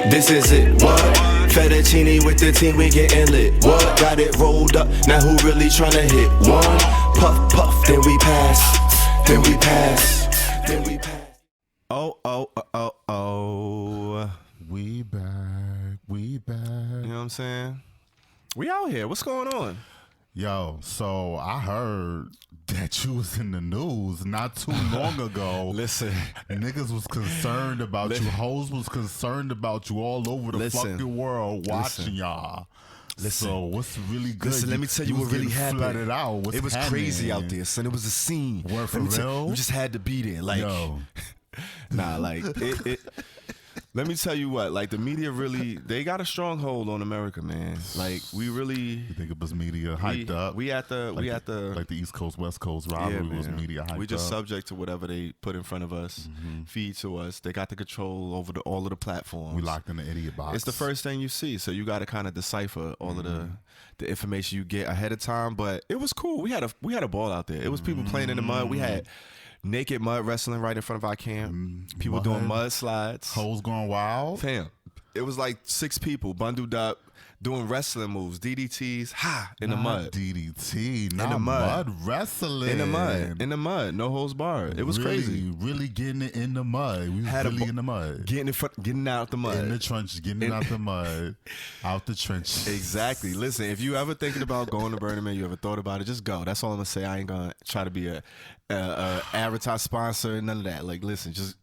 This is it, what? Fettuccine with the team, we getting lit. What? Got it rolled up, now who really tryna hit? One, puff, puff, then we pass. Then we pass. Then we pass. Oh. We back. You know what I'm saying? We out here. What's going on? Yo, so I heard that you was in the news not too long ago. Listen. Niggas was concerned about you. Hoes was concerned about you all over the fucking world watching y'all. Listen. So what's really good? Listen, let me tell you what really happened. Flooded out. What's it was happening? crazy out there, son. It was a scene. Word for real? You just had to be there. Like, yo. Nah, like it. Let me tell you what, like the media really, they got a stronghold on America, man. Like we really. You think it was media hyped up? We at the like the East Coast West Coast rivalry was media hyped up. We just subject to whatever they put in front of us, feed to us. They got the control over all of the platforms. We locked in the idiot box. It's the first thing you see, so you got to kind of decipher all of the information you get ahead of time. But it was cool. We had a ball out there. It was people playing in the mud. We had naked mud wrestling right in front of our camp. People doing mud slides. Hoes going wild. Fam, it was like 6 people bundled up doing wrestling moves, DDTs, in the mud. DDT, not in the mud wrestling. In the mud, no holds barred. It was crazy. Really getting it in the mud. We was really in the mud. Getting out the mud. In the trenches, getting out the mud, out the trenches. Exactly. Listen, if you ever thinking about going to Burning Man, you ever thought about it, just go. That's all I'm gonna say. I ain't gonna try to be a advertised sponsor, none of that. Like, listen, just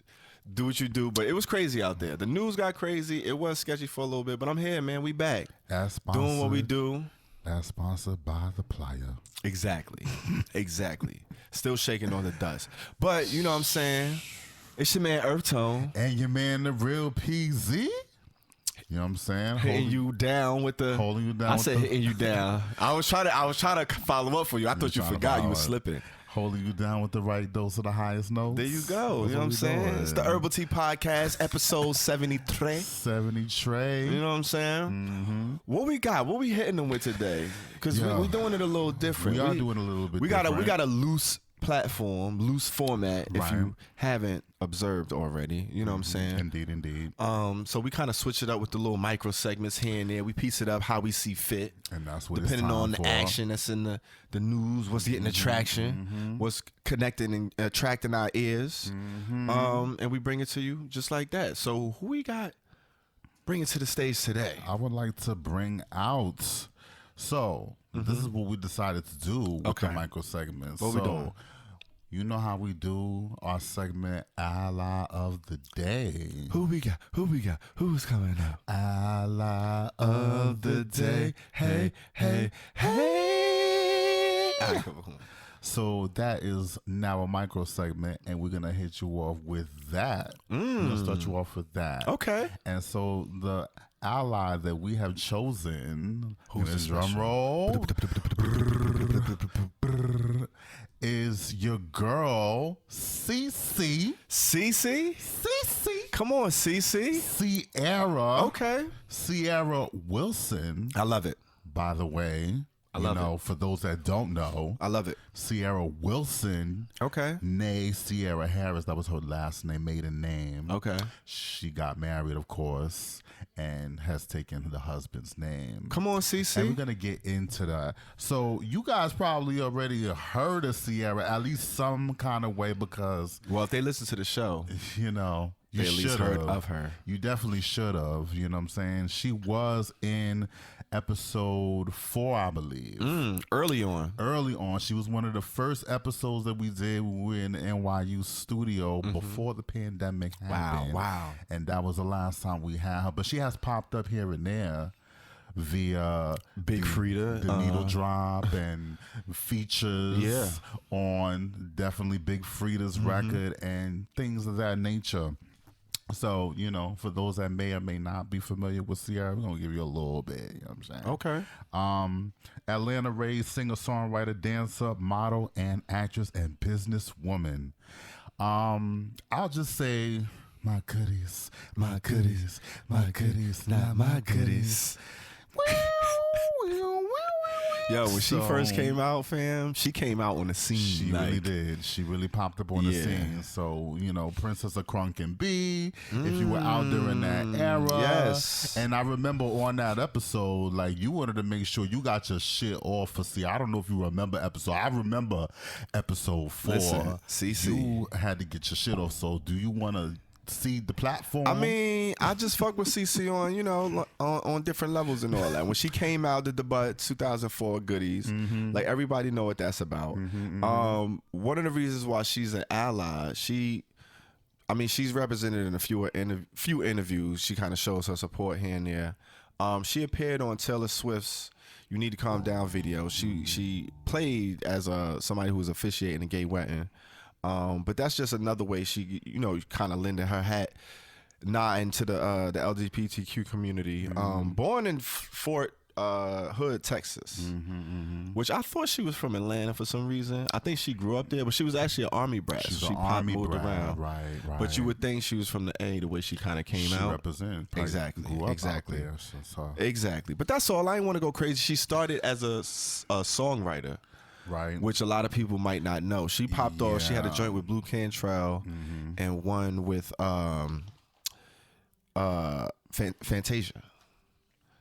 do what you do. But it was crazy out there. The news got crazy. It was sketchy for a little bit, but I'm here, man. We back. Doing what we do. As sponsored by the Playa. Exactly. Still shaking on the dust. But you know what I'm saying? It's your man Earth Tone. And your man the real PZ. You know what I'm saying? Holding you down with the. Holding you down. I said hitting you down. I was trying to follow up for you. I thought you forgot you were slipping. Holding you down with the right dose of the highest notes. There you go. You know what I'm saying? Doing. It's the Herbal Tea Podcast, episode 73. 73. You know what I'm saying? Mm-hmm. What we got? What we hitting them with today? Because we're doing it a little different. We are doing a little bit different. We got a loose platform, loose format, if you haven't observed already. You know what I'm saying? Indeed. So we kind of switch it up with the little micro segments here and there. We piece it up how we see fit. And that's what depending it's time on the for. Action that's in the news, what's getting attraction, what's connecting and attracting our ears. And we bring it to you just like that. So who we got bringing to the stage today? I would like to bring out. So this is what we decided to do with the micro segments. What we doing? You know how we do our segment Ally of the Day. Who we got? Who's coming up? Ally of the Day. Hey. All right, come on. So that is now a micro segment, and we're gonna hit you off with that. We're gonna start you off with that. Okay. And so the ally that we have chosen, who's this drum roll, is your girl CiCi. CiCi? Come on, CiCi. Ciara. Okay. Ciara Wilson. I love it. By the way, I love it. For those that don't know, I love it. Ciara Wilson. Okay. Nay Ciara Harris. That was her last name, maiden name. Okay. She got married, of course, and has taken the husband's name. Come on, CiCi. And we're going to get into that. So you guys probably already heard of Ciara, at least some kind of way, because... Well, if they listen to the show... You know... You at least heard of her. You definitely should have. You know what I'm saying? She was in episode 4, I believe. Early on. She was one of the first episodes that we did when we were in the NYU studio before the pandemic happened. Wow. And that was the last time we had her. But she has popped up here and there via Big Frida, the needle drop, and features on definitely Big Frida's record and things of that nature. So, you know, for those that may or may not be familiar with Ciara, we're going to give you a little bit, you know what I'm saying? Okay. Atlanta-raised singer, songwriter, dancer, model, and actress and businesswoman. I'll just say my goodies, not my goodies. Yo, when she first came out, fam, she came out on the scene. She really did. She really popped up on the scene. So, Princess of Crunk and B, if you were out during that era. Yes. And I remember on that episode, like, you wanted to make sure you got your shit off for C. I don't know if you remember episode. I remember episode 4. Listen, CiCi. You had to get your shit off. So, do you want to see the platform? I mean, I just fuck with CiCi on, on different levels and all that. When she came out, did the Butt 2004 goodies, like everybody know what that's about. One of the reasons why she's an ally, she's represented in a few interviews. She kind of shows her support here and there. She appeared on Taylor Swift's "You Need to Calm Down" video. She played as somebody who was officiating a gay wedding. But that's just another way she, kind of lending her hat, nodding to the LGBTQ community. Born in Fort Hood, Texas, which I thought she was from Atlanta for some reason. I think she grew up there, but she was actually an Army brat. She's she an Army moved brat, around, right. But you would think she was from the A, the way she kind of came out. Represent Exactly. Grew up Exactly. Out there, so. Exactly. But that's all. I didn't want to go crazy. She started as a songwriter. Right. Which a lot of people might not know. She popped off. She had a joint with Blue Cantrell and one with Fantasia.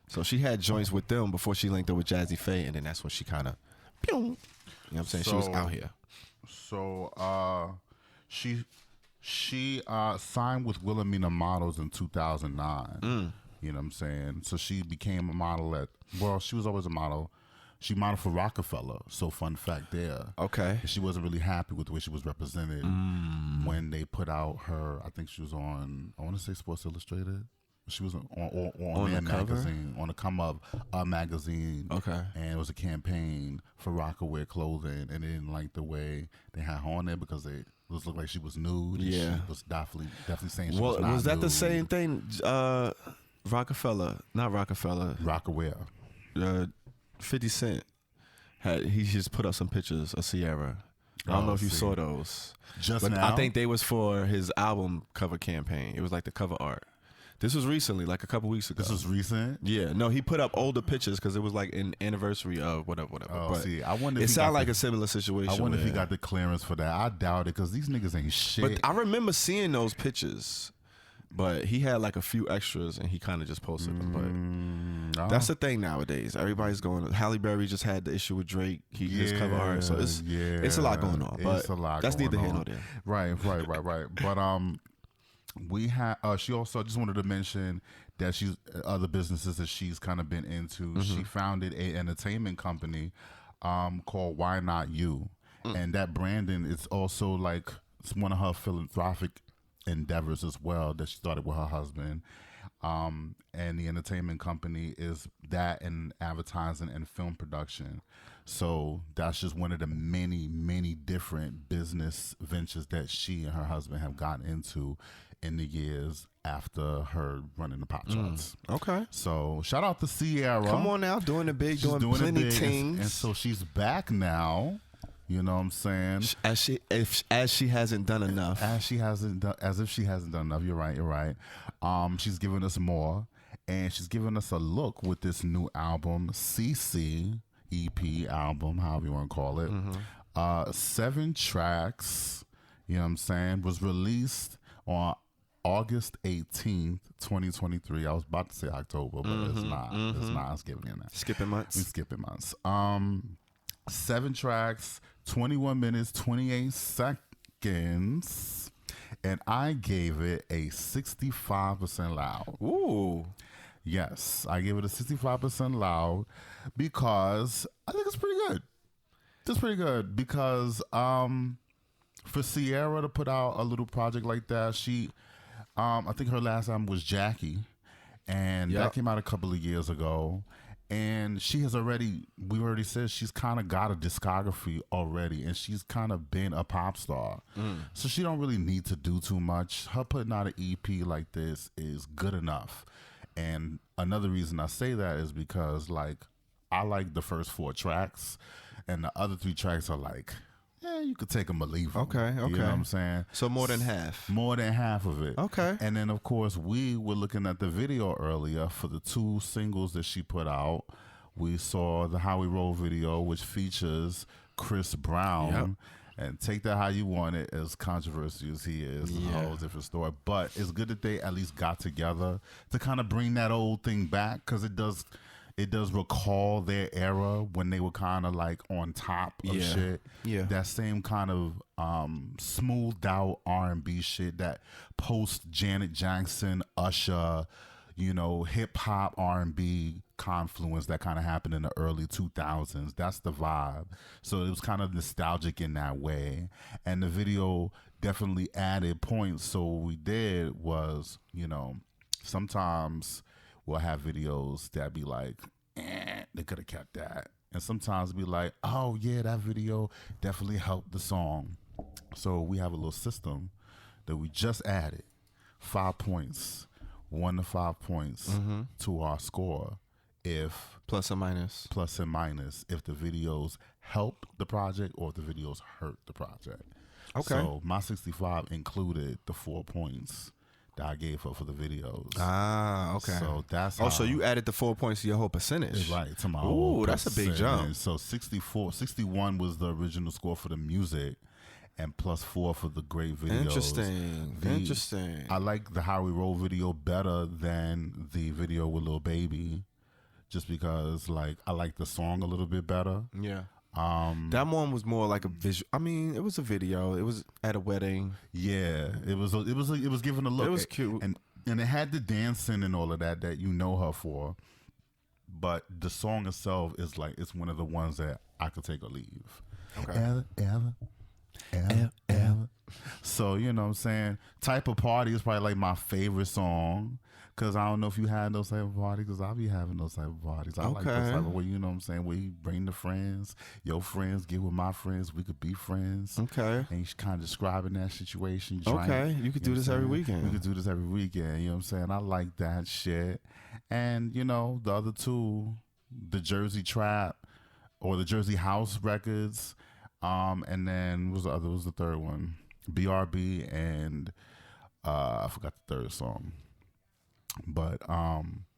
So she had joints with them before she linked up with Jazzy Faye, and then that's when she kind of, you know what I'm saying? She was out here. So she signed with Wilhelmina Models in 2009. You know what I'm saying? So she became a model she was always a model. She modeled for Rockefeller. So fun fact there. Okay. And she wasn't really happy with the way she was represented when they put out her, I think she was on, I want to say Sports Illustrated. She was on their magazine, on the come of a magazine. Okay. And it was a campaign for Rockaware clothing, and they didn't like the way they had her on there because it looked like she was nude. Yeah. She was definitely saying she was not was that nude. the same thing? Rockefeller, not Rockefeller. Rockaware. 50 Cent he just put up some pictures of Sierra. I don't know if you saw those. Just now? I think they was for his album cover campaign. It was like the cover art. This was recently, like a couple weeks ago. This was recent? Yeah. No, he put up older pictures because it was like an anniversary of whatever. Oh, but see, I wonder if it sounded like a similar situation. I wonder if he got the clearance for that. I doubt it because these niggas ain't shit. But I remember seeing those pictures. But he had like a few extras and he kind of just posted them. But that's the thing nowadays. Everybody's going. Halle Berry just had the issue with Drake. He just cover art. So it's a lot going on. But that's neither here nor there. Right. But we had. She also, I just wanted to mention that she's other businesses that she's kind of been into. She founded an entertainment company called Why Not You, and that branding is also like it's one of her philanthropic endeavors as well that she started with her husband, and the entertainment company is that in advertising and film production. So that's just one of the many different business ventures that she and her husband have gotten into in the years after her running the pop charts. Okay. So shout out to Sierra. Come on now, doing the big, doing plenty things. And so she's back now. You know what I'm saying? As she hasn't done enough. As if she hasn't done enough. You're right. She's giving us more, and she's giving us a look with this new album, CiCi EP album, however you want to call it. 7 tracks. You know what I'm saying? Was released on August 18th, 2023. I was about to say October, but it's not. It's not. I'm skipping in that. Skipping months. We skipping months. 7 tracks, 21 minutes, 28 seconds, and I gave it a 65% loud. Ooh. Yes, I gave it a 65% loud because I think it's pretty good. It's pretty good because for Sierra to put out a little project like that, she, I think her last album was Jackie, and that came out a couple of years ago. And she has we already said she's kind of got a discography already, and she's kind of been a pop star. So she don't really need to do too much. Her putting out an EP like this is good enough. And another reason I say that is because, like, I like the first 4 tracks, and the other 3 tracks are like, you could take them or leave them. Okay. You know what I'm saying? So more than half. More than half of it. Okay. And then, of course, we were looking at the video earlier for the 2 singles that she put out, We saw the How We Roll video, which features Chris Brown. Yep. And take that how you want it, as controversial as he is. It's a whole different story. But it's good that they at least got together to kind of bring that old thing back, because it does recall their era when they were kind of like on top of shit. Yeah. That same kind of smoothed out R&B shit, that post Janet Jackson, Usher, hip hop R&B confluence that kind of happened in the early 2000s. That's the vibe. So it was kind of nostalgic in that way. And the video definitely added points. So what we did was, sometimes we'll have videos that be like, they could have kept that. And sometimes be like, oh yeah, that video definitely helped the song. So we have a little system that we just added. 5 points. 1 to 5 points to our score if plus and minus if the videos help the project or if the videos hurt the project. Okay. So my 65 included the 4 points that I gave her for the videos. Ah, okay. So that's so you added the 4 points to your whole percentage. Right, to my whole Ooh, that's a big jump. So 61 was the original score for the music, and +4 for the great videos. Interesting. I like the How We Roll video better than the video with Lil Baby, just because I like the song a little bit better. Yeah. That one was more like a visual. I mean, it was a video. It was at a wedding. Yeah, it was giving a look. It was cute, and it had the dancing and all of that you know her for. But the song itself is it's one of the ones that I could take or leave. Okay. Ever. So, you know what I'm saying? Type of Party is probably my favorite song, because I don't know if you had those type of parties, because I'll be having those type of parties. I like those type of where, you know what I'm saying, where you bring the friends, your friends get with my friends, we could be friends. Okay. And you kind of describing that situation. You could do this every weekend. You could do this every weekend, you know what I'm saying? I like that shit. And, the other two, the Jersey Trap or the Jersey House records, and then was the third one? BRB and I forgot the third song. But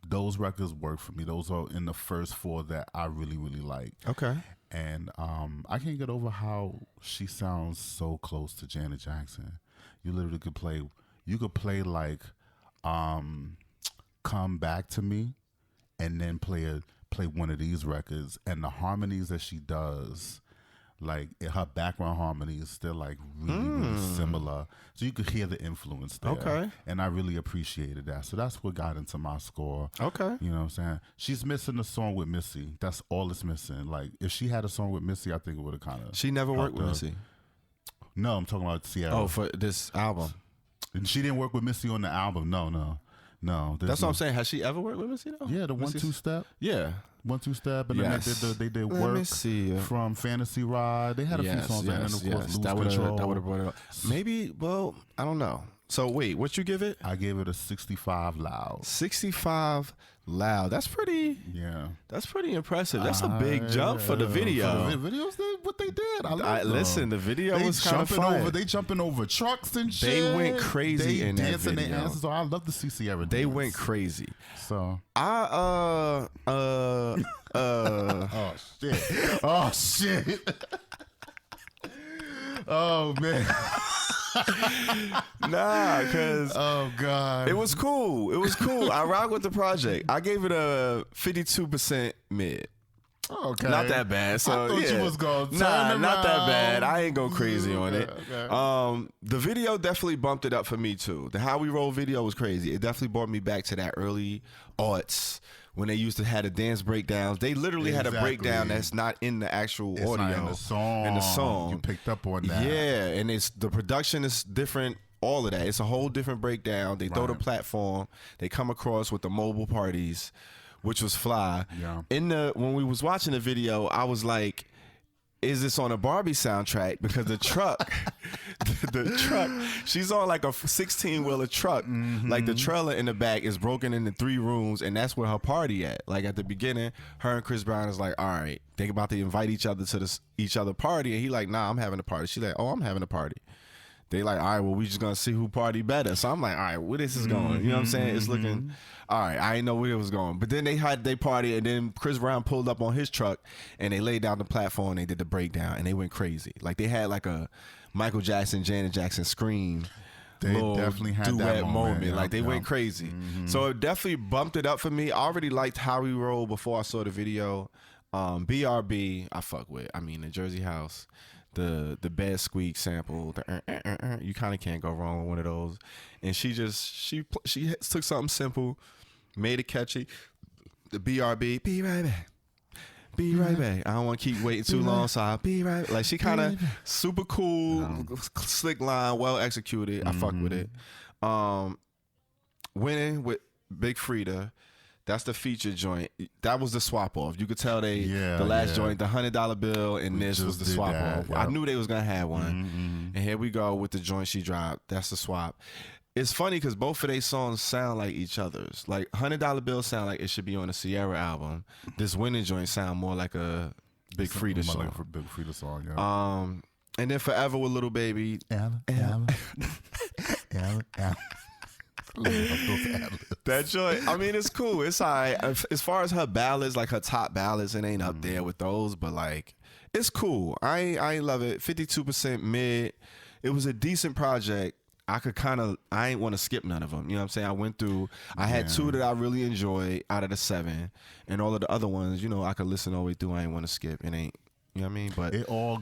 those records work for me. Those are in the first 4 that I really, really like. Okay. And I can't get over how she sounds so close to Janet Jackson. You literally could play Come Back to Me and then play one of these records, and the harmonies that she does, her background harmonies, they're really similar. So you could hear the influence there. Okay. And I really appreciated that. So that's what got into my score. Okay. You know what I'm saying? She's missing a song with Missy. That's all it's missing. If she had a song with Missy, I think it would have kind of... She never worked with Missy? No, I'm talking about Sierra. Oh, for this album. And she didn't work with Missy on the album. No. That's what I'm saying. Has she ever worked with Missy though? Yeah, the 1-2 step. Yeah. 1-2 step, and then they did work from Fantasy Ride. They had a few songs, and then of course Lose Control. That would have brought it up. Maybe. Well, I don't know. So wait, what you give it? I gave it a 65 loud. 65 loud. That's pretty. Yeah. That's pretty impressive. That's a big jump for the video. For the videos, what they did. Listen, the video was kind of fun. They jumping over trucks and shit. They went crazy in that dancing video. Their asses. So I love the CiCi era. They went crazy. So oh shit. Oh shit. Oh man. Nah, cause oh god, it was cool. I rock with the project. I gave it a 52% mid. Okay, not that bad. So I thought you was going to turn not that bad. I ain't go crazy on it. Okay. The video definitely bumped it up for me too. The How We Roll video was crazy. It definitely brought me back to that early aughts when they used to have the dance breakdowns. They literally had a breakdown that's not in the actual audio. Not in the song. In the song. You picked up on that. Yeah, and the production is different. All of that. It's a whole different breakdown. They throw the platform. They come across with the mobile parties, which was fly. Yeah. When we was watching the video, I was like, is this on a Barbie soundtrack? Because the truck, the truck, she's on like a 16-wheeler truck. Mm-hmm. Like the trailer in the back is broken into 3 rooms, and that's where her party at. Like at the beginning, her and Chris Brown is like, all right, they about to invite each other to each other party, and he like, nah, I'm having a party. She's like, oh, I'm having a party. they like, all right, well, we just gonna see who party better. So I'm like, all right, where this is going? You know what I'm saying? It's looking, all right, I didn't know where it was going. But then they had their party, and then Chris Brown pulled up on his truck, and they laid down the platform, and they did the breakdown, and they went crazy. Like, they had like a Michael Jackson, Janet Jackson scream. They definitely had duet that moment. Like, they went crazy. So it definitely bumped it up for me. I already liked how he rolled before I saw the video. BRB, I fuck with. I mean, the Jersey House, the bed squeak sample, you kind of can't go wrong with one of those. And she took something simple, made it catchy. The BRB, be right back. Be right back. I don't want to keep waiting too long, so I'll be right back. Like, she kind of super cool, slick line, well executed. I fuck with it. Winning with Big Frida. That's the feature joint. That was the swap off. You could tell the last joint, the $100 bill, and this was the swap off. Yep. I knew they was gonna have one. And here we go with the joint she dropped. That's the swap. It's funny because both of their songs sound like each other's. Like, $100 bill sound like it should be on a Sierra album. This Winning joint sound more like a Big Frida song. Like a Big Frida song, yeah. And then Forever with Little Baby. Ella. That joint, I mean, it's cool. It's all right. As far as her ballads, like her top ballads, it ain't up there with those, but like, it's cool. I ain't love it. 52% mid. It was a decent project. I ain't want to skip none of them. You know what I'm saying? I went through, I had 2 that I really enjoyed out of the 7, and all of the other ones, you know, I could listen all the way through. I ain't want to skip. It ain't, you know what I mean? But it all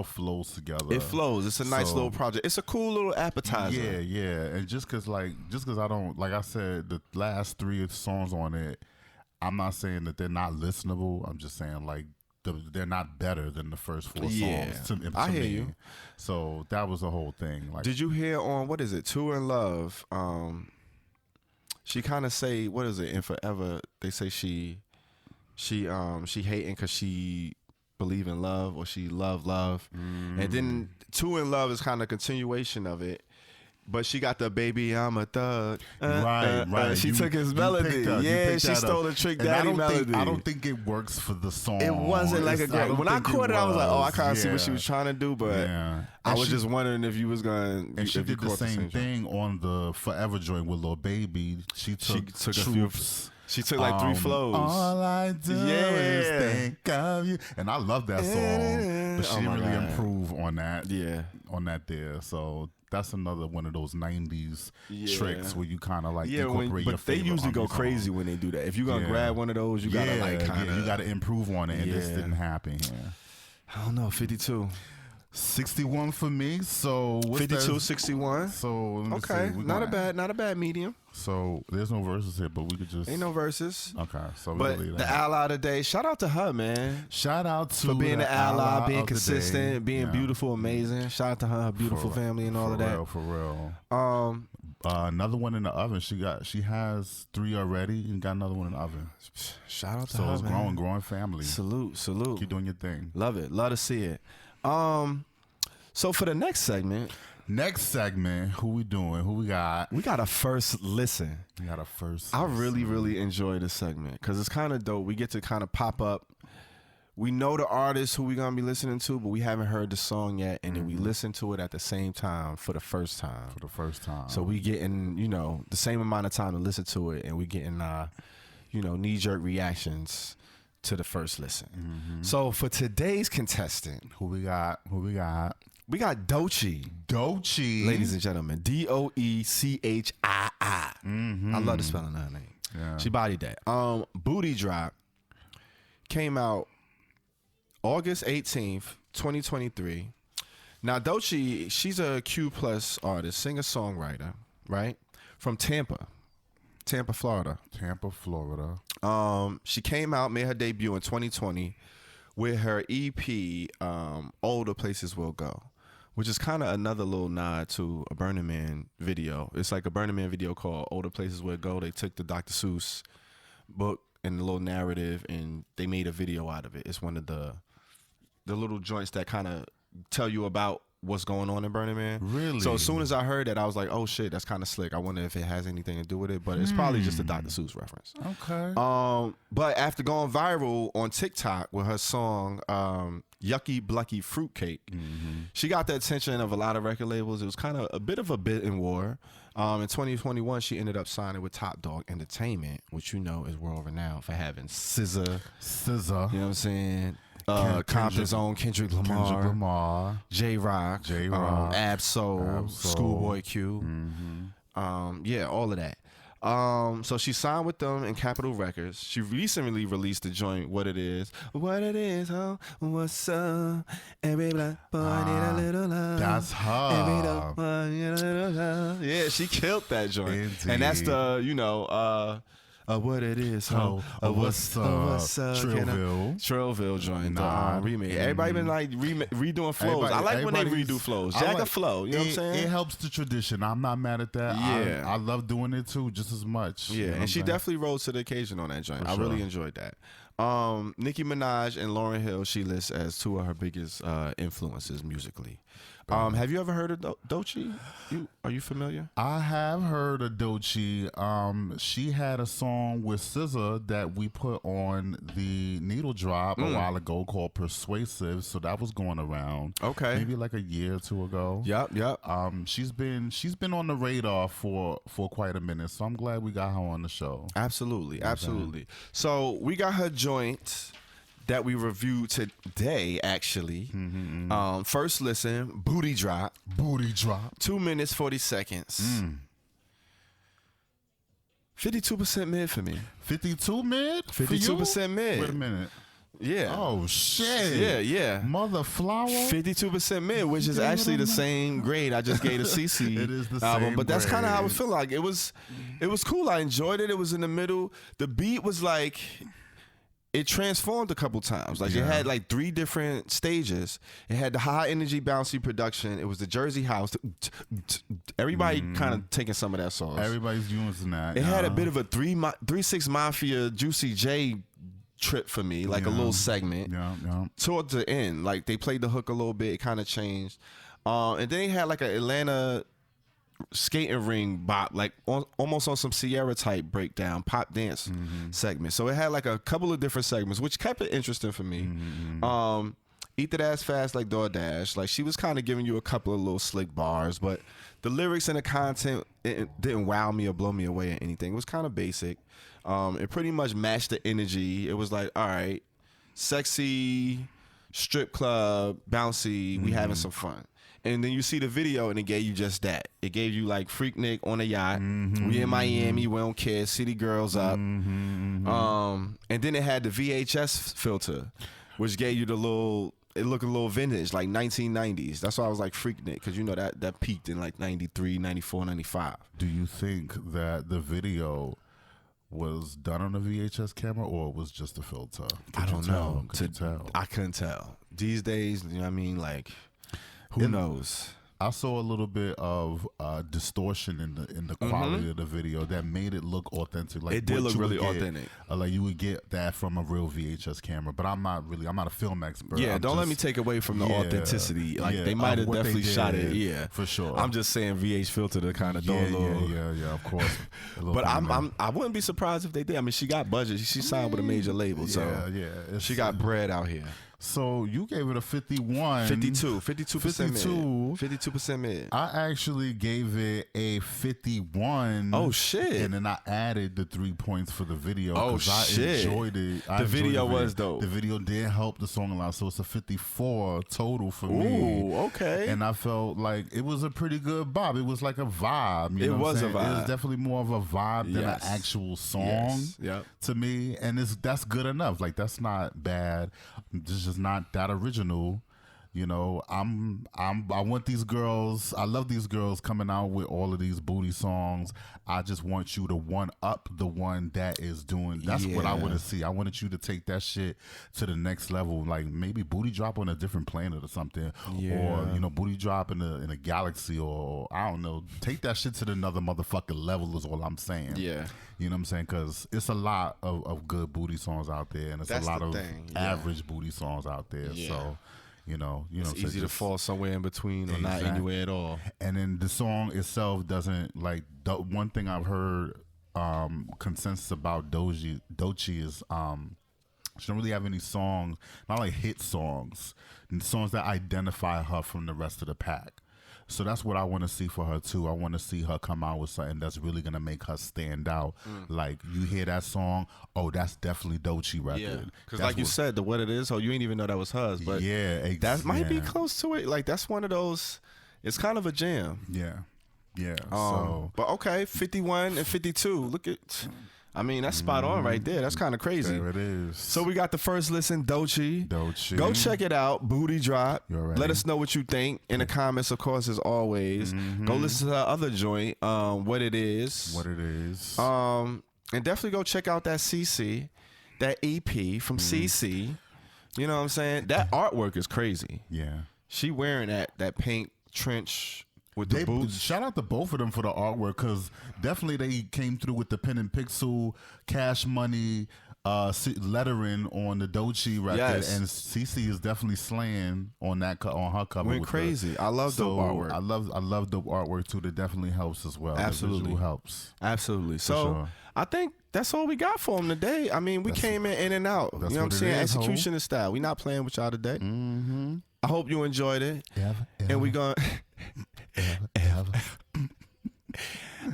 flows together. It flows. It's a nice little project. It's a cool little appetizer. Yeah. And just cause I don't, like I said, the last 3 songs on it, I'm not saying that they're not listenable. I'm just saying, like, they're not better than the first 4 songs. To I hear me. you. So that was the whole thing. Like, did you hear on, what is it, Two in Love? She kind of say, what is it? In Forever, they say she hating because she believe in love, or she love. And then Two in Love is kind of continuation of it. But she got the baby, I'm a thug. Right. She took his melody. She stole the Trick Daddy melody. I don't think it works for the song. It wasn't like a great. When I caught it, I was like, oh, I kind of see what she was trying to do, but I was just wondering if you was going to. And she did the same thing on the Forever joint with Lil Baby. She took Troops. She took like 3 flows. All I do is think of you. And I love that song. But she really improved on that. Yeah. On that there. So that's another one of those 90s tricks where you kind of like incorporate your favorite. But they usually go crazy when they do that. If you're going to grab one of those, you got to like kind of. You got to improve on it. And this didn't happen here. I don't know, 52. 61 for me. So 52, 61. So let me okay, see. not a bad medium. So there's no verses here, but we could just ain't no verses. Okay, so but the ally today, shout out to her, man. Shout out to for being the ally, being consistent, being beautiful, amazing. Shout out to her beautiful family and all of that. For real. Another one in the oven. She has 3 already and got another one in the oven. Shout out to her. So it's growing family. Salute. Keep doing your thing. Love it. Love to see it. So for the next segment, who we doing? Who we got? We got a first listen. I really enjoy this segment because it's kind of dope. We get to kind of pop up. We know the artist who we gonna be listening to, but we haven't heard the song yet, and then we listen to it at the same time for the first time. So we getting, the same amount of time to listen to it, and we getting knee-jerk reactions to the first listen. So for today's contestant, who we got? We got Doechii, ladies and gentlemen. Doechii. I love the spelling of her name. Yeah. She bodied that. Booty Drop came out August 18th, 2023. Now Doechii, she's a Q+ artist, singer-songwriter, right? From Tampa, Florida. She came out, made her debut in 2020 with her EP, Older Places Will Go, which is kind of another little nod to a Burning Man video. It's like a Burning Man video called Older Places Will Go. They took the Dr. Seuss book and the little narrative, and they made a video out of it. It's one of the little joints that kind of tell you about what's going on in Burning Man. Really? So as soon as I heard that, I was like, oh shit, that's kind of slick. I wonder if it has anything to do with it, but it's probably just a Dr. Seuss reference. Okay. But after going viral on TikTok with her song Yucky Blucky Fruitcake, she got the attention of a lot of record labels. It was kind of a bit of a bidding war. In 2021, she ended up signing with Top Dog Entertainment, which you know is world renowned for having SZA. You know what I'm saying? Compton's own Kendrick Lamar, J-Rock, Ab-Soul, Schoolboy Q. Yeah, all of that. So she signed with them in Capitol Records. She recently released the joint What It Is, huh? What's up? Every black boy need a little love. That's her. Every dope boy need a little love. Yeah, she killed that joint. Indeed. And that's the, What It Is, huh? What's up? Trillville joint, remake. Everybody been like redoing flows. I like when they redo flows. Jack a flow, you know what I'm saying? It helps the tradition. I'm not mad at that. Yeah. I love doing it too, just as much. Yeah, you know and she what I'm saying? definitely rose to the occasion on that joint. For I really sure. enjoyed that. Nicki Minaj and Lauryn Hill, she lists as two of her biggest influences musically. Have you ever heard of Doechii? Are you familiar? I have heard of Doechii. She had a song with SZA that we put on the Needle Drop a while ago called Persuasive. So that was going around. Okay. Maybe like a year or two ago. Yep. She's been on the radar for quite a minute. So I'm glad we got her on the show. Absolutely. So we got her joint that we reviewed today, actually. First listen, Booty Drop. 2 minutes, 40 seconds. 52% mid for me. 52 mid? 52% mid. Wait a minute. Yeah. Oh, shit. Yeah. Mother flower? 52% mid, which is actually the same grade I just gave to CiCi It is the album. same But that's kind of how I grade. feel like. It was cool. I enjoyed it. It was in the middle. The beat was like... It transformed a couple times. Like, it had like 3 different stages. It had the high energy, bouncy production. It was the Jersey house. Everybody kind of taking some of that sauce. Everybody's using that. It had a bit of a 3-6 Mafia Juicy J trip for me, like a little segment. Yeah. Towards the end, like they played the hook a little bit. It kind of changed. And then they had like an Atlanta skating ring bop, like almost on some Sierra type breakdown pop dance segment. So it had like a couple of different segments, which kept it interesting for me. Eat That Ass Fast like DoorDash. Like, she was kind of giving you a couple of little slick bars, but the lyrics and the content, it didn't wow me or blow me away or anything. It was kind of basic. It pretty much matched the energy. It was like, all right, sexy, strip club, bouncy, we having some fun. And then you see the video, and it gave you just that. It gave you like Freaknik on a yacht. We in Miami, we don't care. City girls up. And then it had the VHS filter, which gave you the little. It looked a little vintage, like 1990s. That's why I was like Freaknik, because you know that peaked in like 93, 94, 95. Do you think that the video was done on a VHS camera, or it was just a filter? I don't know. Could you tell? I couldn't tell. These days, you know what I mean? Like, who knows? I saw a little bit of distortion in the quality of the video that made it look authentic. Like, It did what look you would really get, authentic. Like, you would get that from a real VHS camera, but I'm not a film expert. Yeah, I'm don't let just- me take away from the authenticity. Like, yeah, they might of have what they definitely shot it. did, Yeah, for sure. I'm just saying VH filter to kind of throw a little. Yeah, of course. A little But bit of that. I wouldn't be surprised if they did. I mean, she got budget. She signed with a major label, so it's- she got bread out here. So you gave it a 51. 52% 52. mid. 52% mid. I actually gave it a 51. Oh, shit. And then I added the 3 points for the video. Oh, 'cause I shit. enjoyed it. The video was dope. The video did help the song a lot. So it's a 54 total for me. Ooh, okay. And I felt like it was a pretty good bop. It was like a vibe. You know what I'm saying? It was definitely more of a vibe than an Yes. actual song Yes. Yep. to me. And that's good enough. Like, that's not bad. It's just not that original. You know, I want these girls. I love these girls coming out with all of these booty songs. I just want you to one up the one that is doing. That's what I want to see. I wanted you to take that shit to the next level. Like, maybe booty drop on a different planet or something, or booty drop in a galaxy, or I don't know. Take that shit to another motherfucking level is all I'm saying. Yeah. You know what I'm saying? Because it's a lot of good booty songs out there, and it's That's a lot the of thing, average booty songs out there. Yeah. So, It's so easy to just- fall somewhere in between or not Exactly. anywhere at all. And then the song itself doesn't like the one thing I've heard consensus about Doechii is she don't really have any songs, not like hit songs, and songs that identify her from the rest of the pack. So that's what I want to see for her too. I want to see her come out with something that's really gonna make her stand out. Like you hear that song, oh, that's definitely Doechii record. Yeah, because That's like you what- said, the What It Is, you ain't even know that was hers. But yeah, that might be yeah. close to it. Like that's one of those. It's kind of a jam. Yeah. But okay, 51 and 52. Look at, I mean, that's spot on right there. That's kind of crazy. There it is. So we got the first listen, Doechii. Go check it out. Booty Drop. You already- Let us know what you think in the comments, of course, as always. Go listen to the other joint, What It Is. What it is. And definitely go check out that CiCi, that EP from CiCi. You know what I'm saying? That artwork is crazy. Yeah. She wearing that pink trench with the boots. Shout out to both of them for the artwork because definitely they came through with the pen and pixel, Cash Money, lettering on the Doechii record, Yes. and CiCi is definitely slaying on that on her cover. Went with crazy. I love the artwork. I love the artwork too. That definitely helps as well. Absolutely. The visual helps. Absolutely. So sure. I think that's all we got for them today. I mean, we came in and out. You know that's what I'm what it saying? is, ho. Execution and style. We not playing with y'all today. Mm-hmm. I hope you enjoyed it. And we going Ever.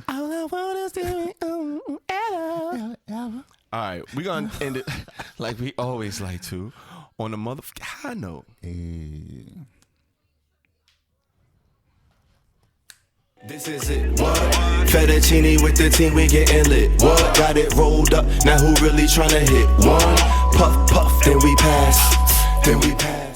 all I want is to Ever. All right, we gonna end it like we always like to on the motherfucking high note. Hey. This is it. What? Fettuccine with the team, we getting lit. What? Got it rolled up. Now who really tryna hit? One puff, puff, then we pass. Then we pass.